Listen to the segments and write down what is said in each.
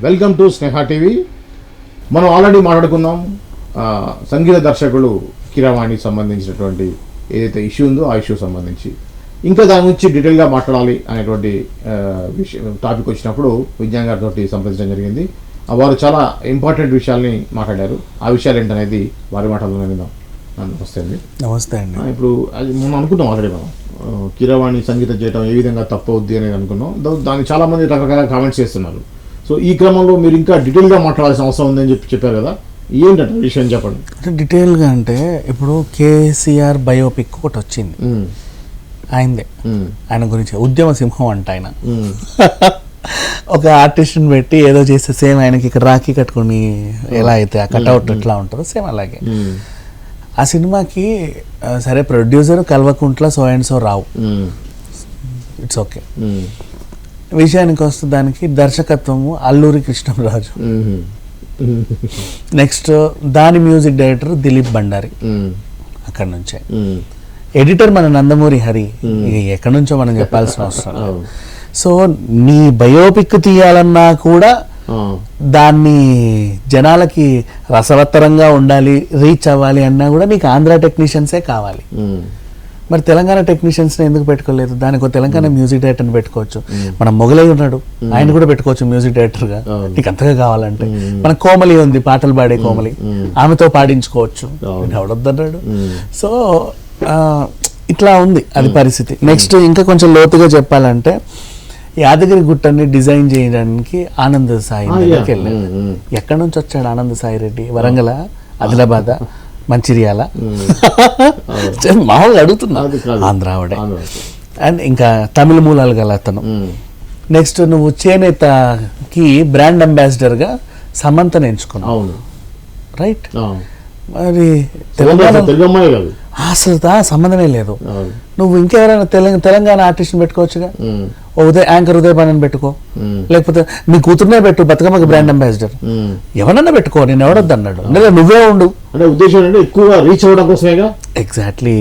Welcome to Sneha TV. మనం already మాట్లాడుకున్నాం సంగీత దర్శకులు కీరవాణి సంబంధించినటువంటి ఏదైతే ఇష్యూ ఉందో ఆ ఇష్యూ సంబంధించి. ఇంకా దాని గురించి డీటెయిల్గా మాట్లాడాలి అనేటువంటి టాపిక్ వచ్చినప్పుడు విజ్ఞాన్ గారితో సంప్రదించడం జరిగింది. వారు చాలా ఇంపార్టెంట్ విషయాల్ని మాట్లాడారు. ఆ విషయాలు ఏంటనేది వారి మాటల్లో విందాం. నమస్తే అండి. నమస్తే అండి. ఇప్పుడు అది మనం అనుకున్నాం ఆల్రెడీ, మనం కీరవాణి సంగీతం చేయడం ఏ విధంగా తప్పవుద్ది అనేది అనుకున్నాం. దానికి చాలామంది రకరకాల కామెంట్స్ చేస్తున్నారు. సో ఈ క్రమంలో మీరు ఇంకా డీటెయిల్గా మాట్లాడాల్సిన అవసరం ఉందని చెప్పారు కదా, ఏంటంటే విషయం చెప్పండి. అంటే డీటెయిల్గా అంటే ఇప్పుడు కేసీఆర్ బయోపిక్ ఒకటి వచ్చింది, ఆయనదే, ఆయన గురించి ఉద్యమ సింహం అంట ఆయన. ఒక ఆర్టిస్ట్ని పెట్టి ఏదో చేస్తే సేమ్ ఆయనకి ఇక్కడ రాఖీ కట్టుకుని ఎలా అయితే ఆ కట్అవుట్ ఎట్లా ఉంటుందో సేమ్ అలాగే. ఆ సినిమాకి సరే producer Kalvakuntla so and so Rao, it's okay. విషయానికి వస్తే దానికి దర్శకత్వము అల్లూరి కృష్ణరాజు, నెక్స్ట్ దాని మ్యూజిక్ డైరెక్టర్ దిలీప్ బండారి, అక్కడ నుంచే ఎడిటర్ మన నందమూరి హరి, ఎక్కడి నుంచో మనం చెప్పాల్సిన అవసరం. సో నీ బయోపిక్ తీయాలన్నా కూడా దాన్ని జనాలకి రసవత్తరంగా ఉండాలి, రీచ్ అవ్వాలి అన్నా కూడా నీకు ఆంధ్ర టెక్నీషియన్సే కావాలి. మరి తెలంగాణ టెక్నీషియన్స్ని ఎందుకు పెట్టుకోలేదు? దానికి తెలంగాణ మ్యూజిక్ డైరెక్టర్ని పెట్టుకోవచ్చు. మన మొగలై ఉన్నాడు, ఆయన కూడా పెట్టుకోవచ్చు మ్యూజిక్ డైరెక్టర్గా నీకు అంతగా కావాలంటే. మన కోమలి ఉంది, పాటలు పాడే కోమలి, ఆమెతో పాడించుకోవచ్చు, ఎవడొద్దన్నాడు. సో ఇట్లా ఉంది అది పరిస్థితి. నెక్స్ట్ ఇంకా కొంచెం లోతుగా చెప్పాలంటే యాదగిరి గుట్టని డిజైన్ చేయడానికి ఆనంద్ సాయి దగ్గరికి వెళ్ళాడు. ఎక్కడి నుంచి వచ్చాడు ఆనంద్ సాయి రెడ్డి? వరంగల్, ఆదిలాబాద్, మంచిర్యాల? మామూలుగా అడుగుతున్నా, ఆంధ్రావిడే. అండ్ ఇంకా తమిళ మూలాలు గల అతను. నెక్స్ట్ నువ్వు చేనేతకి బ్రాండ్ అంబాసిడర్గా సమంతను ఎంచుకున్నావు, రైట్? మరి తెలంగాణ అసలు సంబంధమే లేదు. నువ్వు ఇంకెవరైనా తెలంగాణ ఆర్టిస్ట్ని పెట్టుకోవచ్చుగా. యాంకర్ ఉదయభాను పెట్టుకో, లేకపోతే నీ కూతురునే పెట్టు బతుకమ్మకి బ్రాండ్ అంబాసిడర్, ఎవరన్నా పెట్టుకో, నేను ఎవడొద్దు అన్నాడు. నువ్వే ఉండు అంటే ఉద్దేశం అంటే ఎక్కువగా రీచ్ అవ్వడం కోసమేగా. ఎగ్జాక్ట్లీ,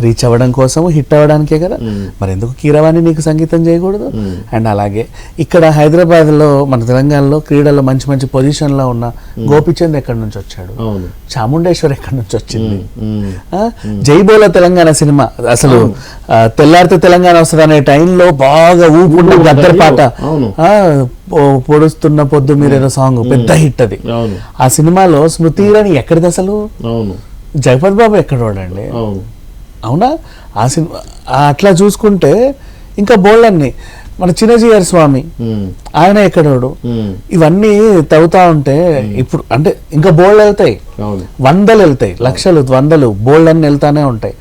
రీచ్ అవ్వడం కోసం, హిట్ అవ్వడానికే కదా. మరి ఎందుకు కీరవాణి నీకు సంగీతం చేయకూడదు? అండ్ అలాగే ఇక్కడ హైదరాబాద్లో మన తెలంగాణలో క్రీడల్లో మంచి మంచి పొజిషన్లో ఉన్న గోపిచంద్ ఎక్కడి నుంచి వచ్చాడు, చాముండేశ్వర్ ఎక్కడి నుంచి వచ్చింది, జైబోల తెలంగాణ సినిమా అసలు తెల్లారితే తెలంగాణ వస్తుంది అనే టైంలో బాగా ఊపున్న గద్దర్ పాట, పొడుస్తున్న పొద్దు మీరేదో సాంగ్ పెద్ద హిట్ అది. ఆ సినిమాలో స్మృతి ఇరానీ ఎక్కడిది అసలు? జగపతి బాబు ఎక్కడోడండి, అవునా? ఆ సినిమా అట్లా చూసుకుంటే ఇంకా బోల్డన్ని మన చిన్నజీఆర్ స్వామి ఆయన ఎక్కడోడు. ఇవన్నీ తవ్వుతా ఉంటే ఇప్పుడు అంటే ఇంకా బోల్డ్ వెళ్తాయి, వందలు వెళ్తాయి, లక్షలు వందలు బోల్డ్ అన్ని వెళ్తానే ఉంటాయి.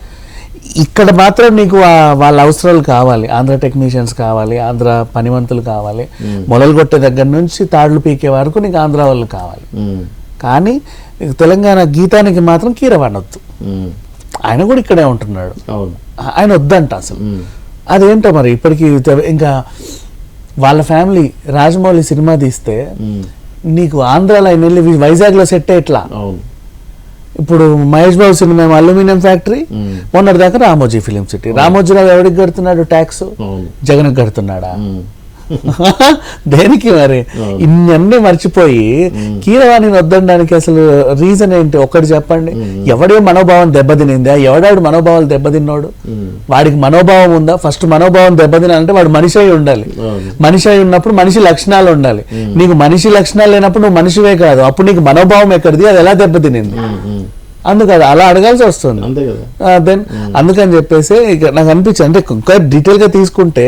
ఇక్కడ మాత్రం నీకు వాళ్ళ అవసరాలు కావాలి, ఆంధ్ర టెక్నీషియన్స్ కావాలి, ఆంధ్ర పనిమంతులు కావాలి, మొదలు కొట్టే దగ్గర నుంచి తాళ్లు పీకే వరకు నీకు ఆంధ్ర వాళ్ళు కావాలి. కానీ తెలంగాణ గీతానికి మాత్రం కీరవాణి వద్దు. ఆయన కూడా ఇక్కడే ఉంటున్నాడు, ఆయన వద్దంట అసలు. అదేంటో మరి ఇప్పటికీ ఇంకా వాళ్ళ ఫ్యామిలీ రాజమౌళి సినిమా తీస్తే నీకు ఆంధ్రాలో ఆయన వెళ్ళి వైజాగ్లో సెట్ ఎట్లా? ఇప్పుడు Mahesh Babu cinema aluminium factory, మొన్నటి దాకా రామోజీ ఫిలిం సిటీ. రామోజీరావు ఎవరికి కడుతున్నాడు ట్యాక్స్? జగన్కి కడుతున్నాడా? దేనికి మరి? ఇన్ని మర్చిపోయి కీరవాణిని వద్దడానికి అసలు రీజన్ ఏంటి? ఒక్కటి చెప్పండి. ఎవడే మనోభావం దెబ్బతినిందా? ఎవడాడు మనోభావాలు దెబ్బతిన్నాడు? వాడికి మనోభావం ఉందా? ఫస్ట్ మనోభావం దెబ్బతినాలంటే వాడు మనిషి అయి ఉండాలి. మనిషి అయి ఉన్నప్పుడు మనిషి లక్షణాలు ఉండాలి. నీకు మనిషి లక్షణాలు లేనప్పుడు నువ్వు మనిషివే కాదు, అప్పుడు నీకు మనోభావం ఎక్కడిది? అది ఎలా దెబ్బతినింది? అందుకది అలా అడగాల్సి వస్తుంది. దెన్ అందుకని చెప్పేసి నాకు అనిపించింది, అంటే ఇంకా డీటెయిల్ గా తీసుకుంటే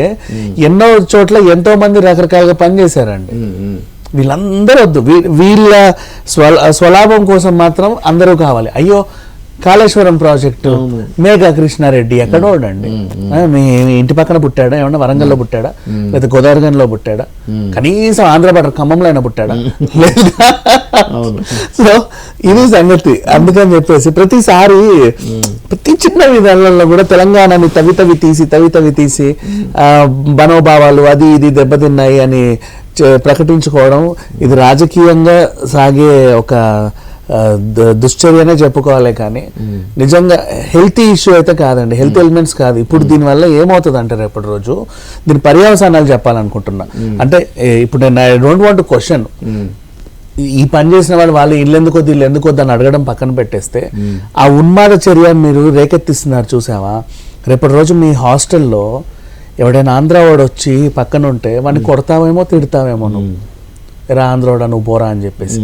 ఎన్నో చోట్ల ఎంతో మంది రకరకాలుగా పనిచేశారండి. వీళ్ళందరూ వద్దు, వీళ్ళ స్వలాభం కోసం మాత్రం అందరూ కావాలి. అయ్యో కాళేశ్వరం ప్రాజెక్టు, మేఘా కృష్ణారెడ్డి ఎక్కడోడండి, మీ ఇంటి పక్కన పుట్టాడా? ఏమన్నా వరంగల్లో పుట్టాడా? లేదా గోదావరిగంలో పుట్టాడా? కనీసం ఆంధ్ర బటర్ ఖమ్మంలో అయినా పుట్టాడా? సో ఇది సంగతి. అందుకని చెప్పేసి ప్రతిసారి ప్రతి చిన్న విధానాల్లో కూడా తెలంగాణని తవి తీసి మనోభావాలు అది ఇది దెబ్బతిన్నాయి అని ప్రకటించుకోవడం, ఇది రాజకీయంగా సాగే ఒక దుశ్చర్యనే చెప్పుకోవాలి కానీ నిజంగా హెల్తీ ఇష్యూ అయితే కాదండి, హెల్త్ ఎలిమెంట్స్ కాదు. ఇప్పుడు దీనివల్ల ఏమవుతుంది అంటే రేపటి రోజు దీని పర్యవసానాలు చెప్పాలనుకుంటున్నా. అంటే ఇప్పుడు నేను I don't want to question ఈ పని చేసిన వాళ్ళు ఇల్లు ఎందుకు అని అడగడం పక్కన పెట్టేస్తే ఆ ఉన్మాద చర్య మీరు రేకెత్తిస్తున్నారు చూసావా. రేపటి రోజు మీ హాస్టల్లో ఎవడైనా ఆంధ్ర వాడు వచ్చి పక్కన ఉంటే వాడిని కొడతావేమో తిడతావేమో, నువ్వు రా ఆంధ్రోడా నువ్వు పోరా అని చెప్పేసి.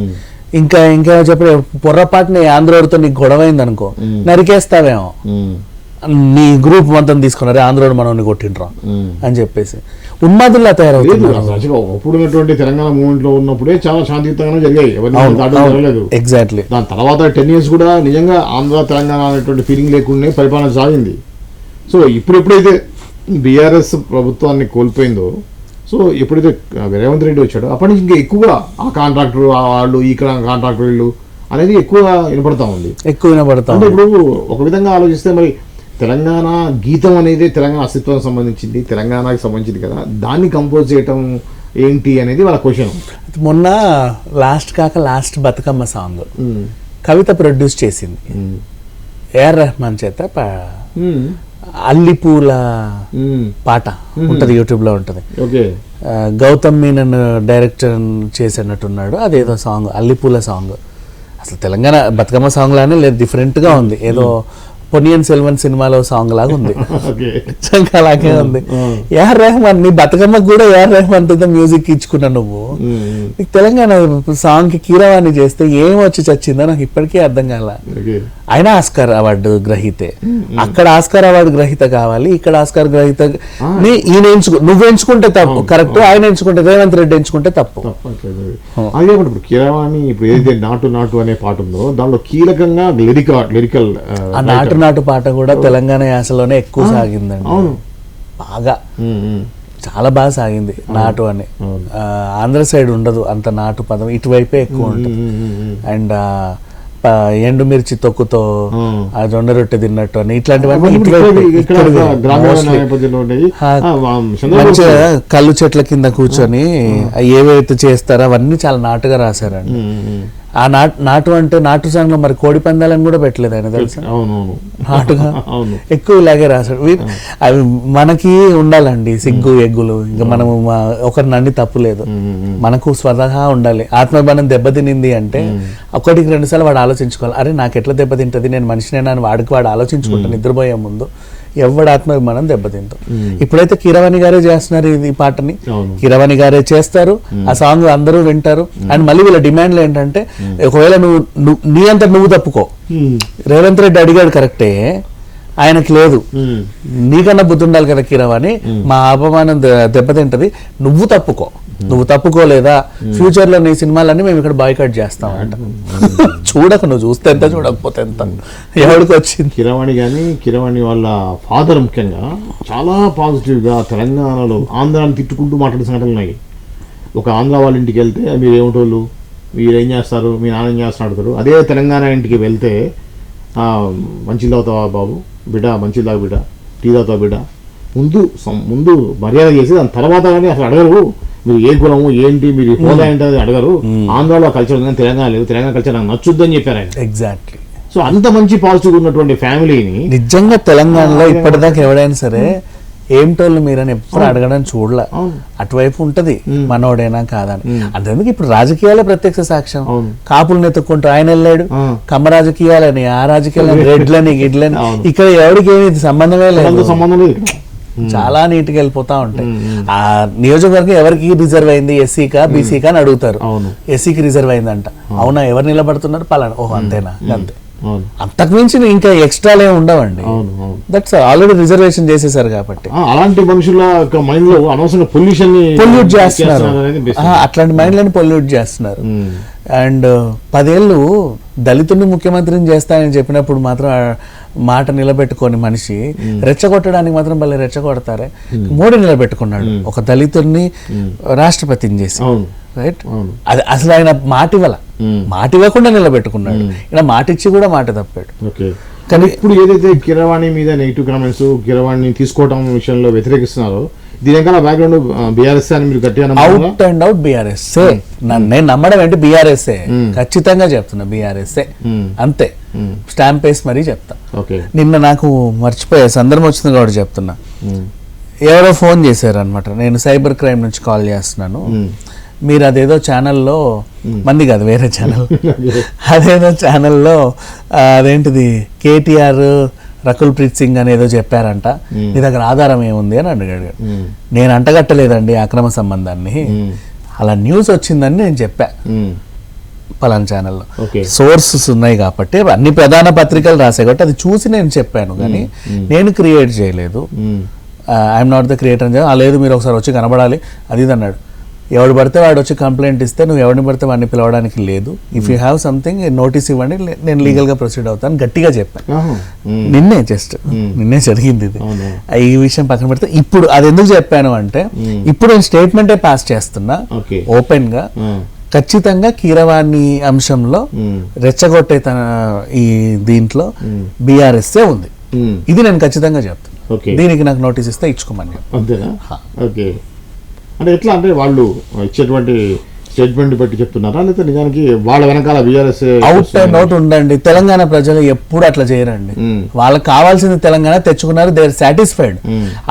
ఇంకేమో చెప్పి పొర్రపాటుని ఆంధ్రోడితో నీకు గొడవ అయింది అనుకో, నరికేస్తావేమో. నీ గ్రూప్ మొత్తం తీసుకున్నారే ఆంధ్రోడు మనల్ని కొట్టిండ్రా అని చెప్పేసి ఉన్మాదుల్లా తయారవుతున్నారు. అప్పుడున్నటువంటి తెలంగాణ మూవ్మెంట్ లో ఉన్నప్పుడే చాలా శాంతియుతంగానే జరిగాయి, జరగలేదు. ఎగ్జాక్ట్లీ. దాని తర్వాత 10 years కూడా నిజంగా ఆంధ్ర తెలంగాణ అనేటువంటి ఫీలింగ్ లేకుండా పరిపాలన సాగింది. సో ఎప్పుడైతే బీఆర్ఎస్ ప్రభుత్వాన్ని కోల్పోయిందో, సో ఎప్పుడైతే రేవంత్ రెడ్డి వచ్చాడో అప్పటి నుంచి ఇంకా ఎక్కువగా ఆ కాంట్రాక్టర్ వాళ్ళు ఈ కాంట్రాక్టర్ వీళ్ళు అనేది ఎక్కువ వినపడతా ఉంది. అంటే ఇప్పుడు ఒక విధంగా ఆలోచిస్తే మరి తెలంగాణ గీతం అనేది తెలంగాణ అస్తిత్వానికి సంబంధించింది, తెలంగాణకి సంబంధించింది కదా, దాన్ని కంపోజ్ చేయటం ఏంటి అనేది వాళ్ళ క్వశ్చన్. మొన్న లాస్ట్ బతుకమ్మ సాంగ్ కవిత ప్రొడ్యూస్ చేసింది, ఏఆర్ రెహమాన్ చేత అల్లిపూల పాట ఉంటది, యూట్యూబ్ లో ఉంటది. గౌతమ్ మీనన్ డైరెక్టర్ చేసినట్టున్నాడు, అదేదో సాంగ్ అల్లిపూల సాంగ్. అసలు తెలంగాణ బతుకమ్మ సాంగ్ లానే లేదు, డిఫరెంట్ గా ఉంది, ఏదో పొన్నియన్ సెల్వన్ సినిమాలో సాంగ్ లాగా ఉంది, అలాగే ఉంది. ఏఆర్ రెహమాన్ నీ బతుకమ్మకు కూడా ఏఆర్ రెహమాన్ తో మ్యూజిక్ ఇచ్చుకున్నా నువ్వు, నీకు తెలంగాణ సాంగ్ కి కీరవాణి చేస్తే ఏం వచ్చి చచ్చిందో నాకు ఇప్పటికీ అర్థం కాల. ఆయన ఆస్కార్ అవార్డు గ్రహీతే, అక్కడ ఆస్కార్ అవార్డు గ్రహీత కావాలి, ఇక్కడ ఆస్కార్ గ్రహీత నువ్వు ఎంచుకుంటే తప్పు కరెక్ట్, ఆయన ఎంచుకుంటే రేవంత్ రెడ్డి ఎంచుకుంటే తప్పు. అదే ఇప్పుడు కీరవాణి ఇప్పుడు ఏదైతే నాటు అనే పాట ఉందో దానిలో కీలకంగా లిరికల్ నాటు పాట కూడా తెలంగాణ యాసలోనే ఎక్కువ సాగిందండి, బాగా చాలా బాగా సాగింది నాటు అని. ఆంధ్ర సైడ్ ఉండదు అంత నాటు పదం, ఇటువైపే ఎక్కువ ఉంటుంది. అండ్ ఎండుమిర్చి తొక్కుతో ఆ జొన్న రొట్టె తిన్నట్టు అని ఇట్లాంటివన్నీ మంచిగా కళ్ళు చెట్ల కింద కూర్చొని ఏవైతే చేస్తారో అవన్నీ చాలా నాటుగా రాశారండి. ఆ నాటు అంటే నాటు సాంగ్ లో మరి కోడి పందాలని కూడా పెట్టలేదు ఆయన, తెలుసా, నాటుగా ఎక్కువ ఇలాగే రాశాడు. అవి మనకి ఉండాలండి సిగ్గు ఎగ్గులు, ఇంకా మనము ఒకరిని అన్ని తప్పులేదు, మనకు స్వతహా ఉండాలి. ఆత్మాభిమానం దెబ్బతినింది అంటే 1-2 సార్లు వాడు ఆలోచించుకోవాలి, అరే నాకు ఎట్లా దెబ్బతింటది, నేను మనిషినేనా అని వాడు ఆలోచించుకుంటాను నిద్రపోయే ముందు. ఎవడు ఆత్మాభిమానం దెబ్బతింటాం. ఇప్పుడైతే కీరవాణి గారే చేస్తున్నారు ఈ పాటని, కీరవాణి గారే చేస్తారు, ఆ సాంగ్ అందరూ వింటారు. అండ్ మళ్ళీ వీళ్ళ డిమాండ్లు ఏంటంటే ఒకవేళ నీ అంతా నువ్వు తప్పుకో, రేవంత్ రెడ్డి అడిగాడు కరెక్టే, ఆయనకి లేదు, నీకన్నా బుద్ధి ఉండాలి కదా కీరవాణి, మా అపమానం దెబ్బతింటది, నువ్వు తప్పుకోలేదా ఫ్యూచర్ లో నీ సినిమాలన్నీ మేము ఇక్కడ బాయ్కాట్ చేస్తామంట. చూడక నువ్వు చూస్తే ఎంత, చూడకపోతే ఎంత, ఎవరికి వచ్చింది. కీరవాణి వాళ్ళ ఫాదర్ ముఖ్యంగా చాలా పాజిటివ్ గా తెలంగాణలో ఆంధ్రాని తిట్టుకుంటూ మాట్లాడే సంఘటనలు ఉన్నాయి. ఒక ఆంధ్ర వాళ్ళ ఇంటికి వెళ్తే మీరు ఏమిటోళ్ళు, మీరు ఏం చేస్తారు, మీ నాన్న ఏం చేస్తున్నారు అడుగుతారు. అదే తెలంగాణ ఇంటికి వెళ్తే మంచిలు తాగుతావా బాబు బిడ్డ, మంచిలు తాగు బిడ్డ, టీ తాగుతావా బిడ్డ, ముందు మర్యాద చేసి దాని తర్వాత కానీ అసలు అడగరు మీరు ఏ కులము ఏంటి, మీరు హోదా ఏంటి అది అడగరు. ఆంధ్రాలో కల్చర్ ఉందని తెలంగాణ లేదు, తెలంగాణ కల్చర్ నాకు నచ్చుద్దని చెప్పారు ఆయన. ఎగ్జాక్ట్లీ. సో అంత మంచి పాజిటివ్ ఉన్నటువంటి ఫ్యామిలీని నిజంగా తెలంగాణలో ఇప్పటిదాకా ఎవడైనా సరే ఏమిటోళ్ళు మీరని ఎప్పుడు అడగడం చూడలే. అటువైపు ఉంటది మనోడైనా కాదని. అంతేందుకు ఇప్పుడు రాజకీయాలే ప్రత్యక్ష సాక్ష్యం. కాపులు నెత్తుకుంటూ ఆయన వెళ్ళాడు, కమ్మ రాజకీయాలని, ఆ రాజకీయాలని, రెడ్లని గిడ్లని, ఇక్కడ ఎవరికి ఏమి సంబంధమే లేదు, చాలా నీట్గా వెళ్ళిపోతా ఉంటాయి. ఆ నియోజకవర్గం ఎవరికి రిజర్వ్ అయింది, ఎస్సీకా బీసీకా అని అడుగుతారు, ఎస్సీకి రిజర్వ్ అయిందంట, అవునా ఎవరు నిలబడుతున్నారు పలానా, ఓహో అంతేనా, అంతే, అంతకు మించి ఇంకా ఎక్స్ట్రాలే ఉండవండి. దట్స్ ఆల్రెడీ రిజర్వేషన్ చేసేసారు కాబట్టి. అలాంటి మనుషుల మైండ్ లో అనవసరంగా పొల్యూట్ చేస్తున్నారు, అట్లాంటి మైండ్లను పొల్యూట్ చేస్తున్నారు. అండ్ 10 ఏళ్ళు దళితుడిని ముఖ్యమంత్రిని చేస్తానని చెప్పినప్పుడు మాత్రం మాట నిలబెట్టుకొని మనిషి రెచ్చగొట్టడానికి మాత్రం భలే రెచ్చగొడతారే. మోడీ నిలబెట్టుకున్నాడు ఒక దళితుడిని రాష్ట్రపతిని చేసి, రైట్, అది అసలు ఆయన మాట ఇవ్వకుండా నిలబెట్టుకున్నాడు. ఇలా మాట ఇచ్చి కూడా మాట తప్పాడు. కానీ ఇప్పుడు ఏదైతే కీరవాణి మీద నెగిటివ్ కామెంట్స్, కీరవాణిని తీసుకోవడం విషయంలో వ్యతిరేకిస్తున్నారో, దీని వెనకాల బ్యాక్గ్రౌండ్ బీఆర్ఎస్ అని మీరు గట్టిగా నమ్ముతారా? అవుట్ అండ్ అవుట్ బీఆర్ఎస్ నేను నమ్మడం ఏంటి బీఆర్ఎస్ ఖచ్చితంగా చెప్తున్నా బీఆర్ఎస్ అంతే స్టాంప్ వేసి మరీ చెప్తా. ఓకే. నిన్న నాకు మర్చిపోయే సందర్భం వచ్చింది కాబట్టి చెప్తున్నా. ఎవరో ఫోన్ చేశారు అనమాట, నేను సైబర్ క్రైమ్ నుంచి కాల్ చేస్తున్నాను, మీరు అదేదో ఛానల్లో మంది కాదు వేరే ఛానల్ అదేదో ఛానల్లో అదేంటిది కేటీఆర్ రకుల్ ప్రీత్ సింగ్ అనేదో చెప్పారంట, నీ దగ్గర ఆధారం ఏముంది అని అడిగాడు. నేను అంటగట్టలేదండి అక్రమ సంబంధాన్ని, అలా న్యూస్ వచ్చిందని నేను చెప్పా పలానా ఛానల్లో. సోర్సెస్ ఉన్నాయి కాబట్టి అన్ని ప్రధాన పత్రికలు రాసాయి కాబట్టి అది చూసి నేను చెప్పాను, కానీ నేను క్రియేట్ చేయలేదు. ఐఎమ్ నాట్ ద క్రియేటర్ అని చెప్పి, లేదు మీరు ఒకసారి వచ్చి కనబడాలి అది ఇది అన్నాడు. ఎవడు పడితే వాడు వచ్చి కంప్లైంట్ ఇస్తే నువ్వు ఎవరిని పడితే వాడిని పిలవడానికి లేదు. If you have something notice ఇవ్వండి, నేను లీగల్గా ప్రొసీడ్ అవుతాను గట్టిగా చెప్పాను. నిన్నే జరిగింది ఇది. ఈ విషయం పక్కన పెడితే ఇప్పుడు అది ఎందుకు చెప్పాను అంటే, ఇప్పుడు నేను స్టేట్మెంటే పాస్ చేస్తున్నా ఓపెన్ గా, ఖచ్చితంగా కీరవాణి అంశంలో రెచ్చగొట్టే తన ఈ దీంట్లో బీఆర్ఎస్ఏ ఉంది. ఇది నేను ఖచ్చితంగా చెప్తాను. దీనికి నాకు నోటీస్ ఇస్తే ఇచ్చుకోమని. అంతేనా? ఓకే. అంటే ఎట్లా అంటే వాళ్ళు ఇచ్చేటువంటి స్టేట్మెంట్ బట్టి చెప్తున్నారా, లేకపోతే నిజానికి వాళ్ళ వెనకాల బీఆర్ఎస్ అవుట్ అండ్ అవుట్ ఉండండి. తెలంగాణ ప్రజలు ఎప్పుడు అట్లా చేయరండి. వాళ్ళకి కావాల్సింది తెలంగాణ తెచ్చుకున్నారు, దే ఆర్ సాటిస్ఫైడ్.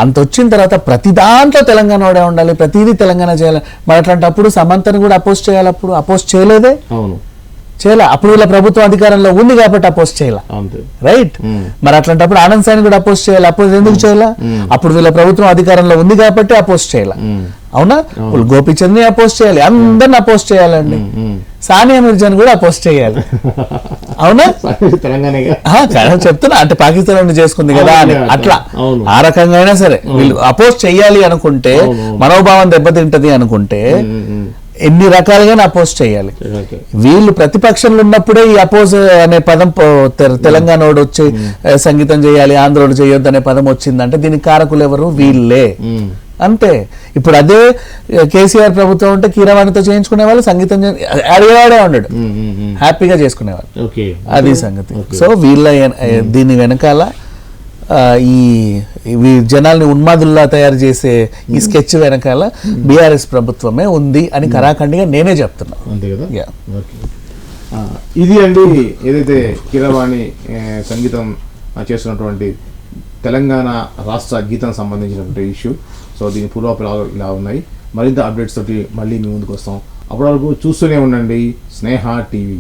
అంత వచ్చిన తర్వాత ప్రతి దాంట్లో తెలంగాణ వాడే ఉండాలి, ప్రతిదీ తెలంగాణ చేయాలి. మరి అట్లాంటప్పుడు సమంతను కూడా అపోజ్ చేయాలి. అప్పుడు అపోజ్ చేయలేదే, అవును చేయాల. అప్పుడు వీళ్ళ ప్రభుత్వం అధికారంలో ఉంది కాబట్టి అపోజ్ చేయాల, రైట్? మరి అట్లాంటప్పుడు ఆనంద్ సాయిని కూడా అపోజ్ చేయాలి. అపోజ్ ఎందుకు చేయాల? అప్పుడు వీళ్ళ ప్రభుత్వం అధికారంలో ఉంది కాబట్టి అపోజ్ చేయాల, అవునా? గోపీచంద్ని అపోజ్ చేయాలి, అందరిని అపోజ్ చేయాలండి. సానియా మిర్జాని కూడా అపోజ్ చేయాలి, అవునా? చెప్తున్నా అంటే పాకిస్తాన్ నుండి చేసుకుంది కదా అని, అట్లా ఆ రకంగా అయినా సరే వీళ్ళు అపోజ్ చెయ్యాలి అనుకుంటే, మనోభావం దెబ్బతింటది అనుకుంటే ఎన్ని రకాలుగా అపోజ్ చేయాలి. వీళ్ళు ప్రతిపక్షంలో ఉన్నప్పుడే ఈ అపోజ్ అనే పదం తెలంగాణ వాడు వచ్చి సంగీతం చేయాలి, ఆంధ్రోడు చేయొద్దు అనే పదం వచ్చిందంటే దీనికి కారకులు ఎవరు? వీళ్ళే, అంతే. ఇప్పుడు అదే కేసీఆర్ ప్రభుత్వం ఉంటే కీరవాణితో చేయించుకునే వాళ్ళు, సంగీతం అడిగేవాడే ఉన్నాడు, హ్యాపీగా చేసుకునేవాళ్ళు. అది సంగతి. సో వీళ్ళ దీని వెనకాల ఈ జనాల్ని ఉన్మాదుల్లా తయారు చేసే ఈ స్కెచ్ వెనకాల బీఆర్ఎస్ ప్రభుత్వమే ఉంది అని కరాఖండిగా నేనే చెప్తున్నా. ఇది అండి ఏదైతే కీరవాణి సంగీతం చేస్తున్నటువంటి తెలంగాణ రాష్ట్ర గీతం సంబంధించినటువంటి ఇష్యూ. సో దీని పూర్వాపరాలు ఇలా ఉన్నాయి. మరింత అప్డేట్స్ తోటి మళ్ళీ మీ ముందుకు వస్తాం. అప్పటి వరకు చూస్తూనే ఉండండి స్నేహ టీవీ.